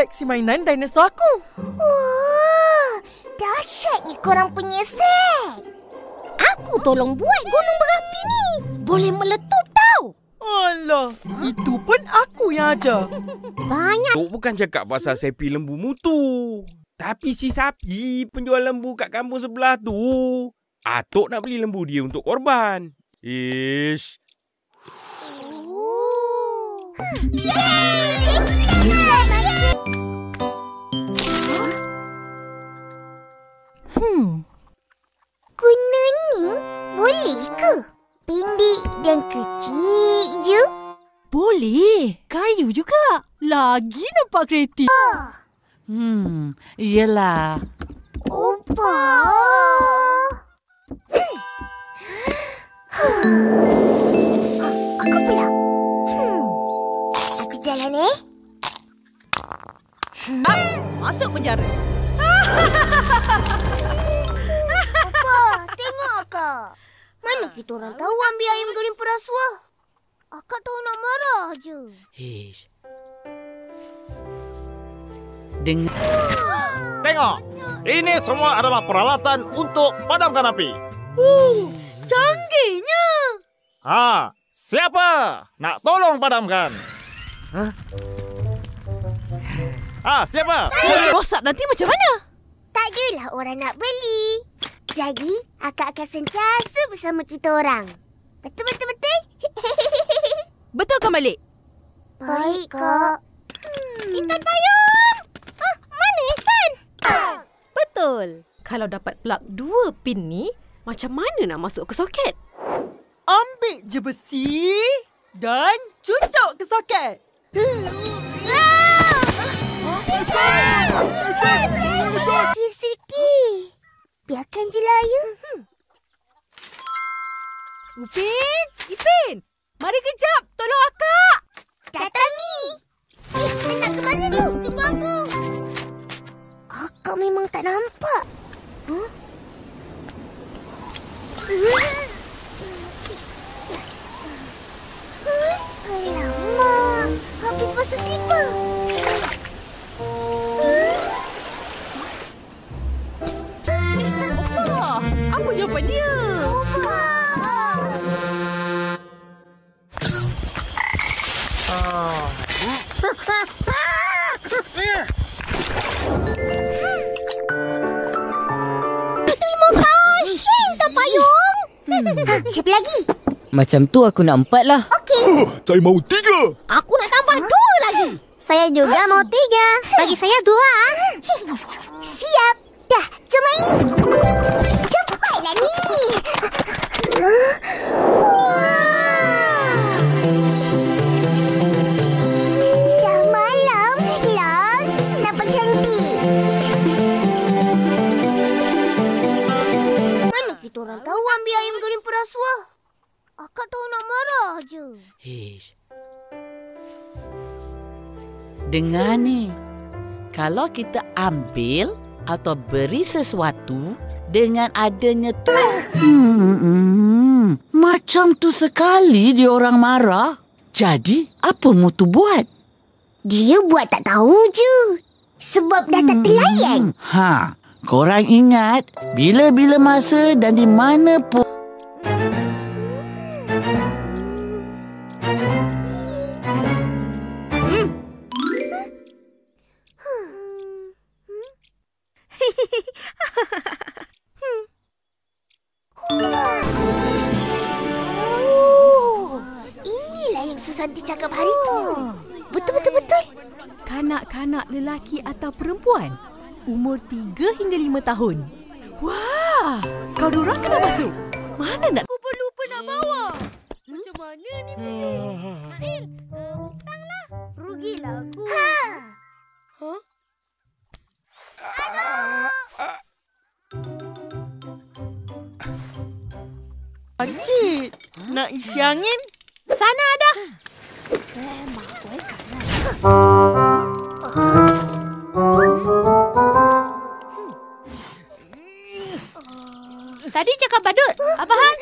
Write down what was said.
koleksi mainan dinosaur aku. Wah, dahsyat ni korang punya set. Aku tolong buat gunung berapi ni. Boleh meletup tau. Alah, itu pun aku yang ajar. Banyak. Tok bukan cakap pasal sapi lembu mutu. Tapi si sapi penjual lembu kat kampung sebelah tu. Tok nak beli lembu dia untuk korban. Ish. Guna ni boleh ke? Pendek dan kecil je. Boleh. Kayu juga. Lagi nampak kreatif. Iyalah. Opa. Aku pula. Aku jalan Masuk penjara. Apa? Tengok Akak. Mana kita orang tahu ambil ayam goreng perasuah? Akak tahu nak marah je. Hish. Dengar. Tengok, ini semua adalah peralatan untuk padamkan api. Canggihnya. Siapa nak tolong padamkan? Siapa? Rosak nanti macam mana? Tak adalah orang nak beli. Jadi, Akak akan sentiasa bersama kita orang. Betul? Betul kan Malik? Baik, Kak. Intan payung! Mana Ihsan? Betul. Kalau dapat plug 2 pin ni, macam mana nak masuk ke soket? Ambil je besi dan cucuk ke soket. Risiki. Biarkan je lah, ya. Ipin! Mari kejap, tolong Akak. Datang ni. Nak ke mana tu? Tunggu aku. Akak memang tak nampak. Alamak. Habis basah slipper. Apa jawapan dia? Terima kasih, Intan payung. Siapa lagi? Macam tu aku nak 4 lah. Okey. Saya mahu 3. Aku nak tambah 2 lagi. Saya juga mau 3. Bagi saya 2. Siap. Dah, jom main. Cepatlah ni. Dah malam, lagi nampak cantik. Mana kita orang tahu ambil ayam goreng perasuah? Akak tahu nak marah je. Hish. Dengar ni. Kalau kita ambil atau beri sesuatu dengan adanya macam tu sekali dia orang marah. Jadi, apa Mutu buat? Dia buat tak tahu je. Sebab dah tak terlayan. Korang ingat bila-bila masa dan di mana pun Inilah yang Susanti cakap hari tu. Betul. Kanak-kanak lelaki atau perempuan umur 3 hingga 5 tahun. Wah, kau dorang kena masuk. Mana nak? Aku pun lupa nak bawa. Macam mana ni? Nail, hutanglah. Rugilah aku. Pakcik, nak isi angin? Sana ada. Tadi cakap badut. Apa hal?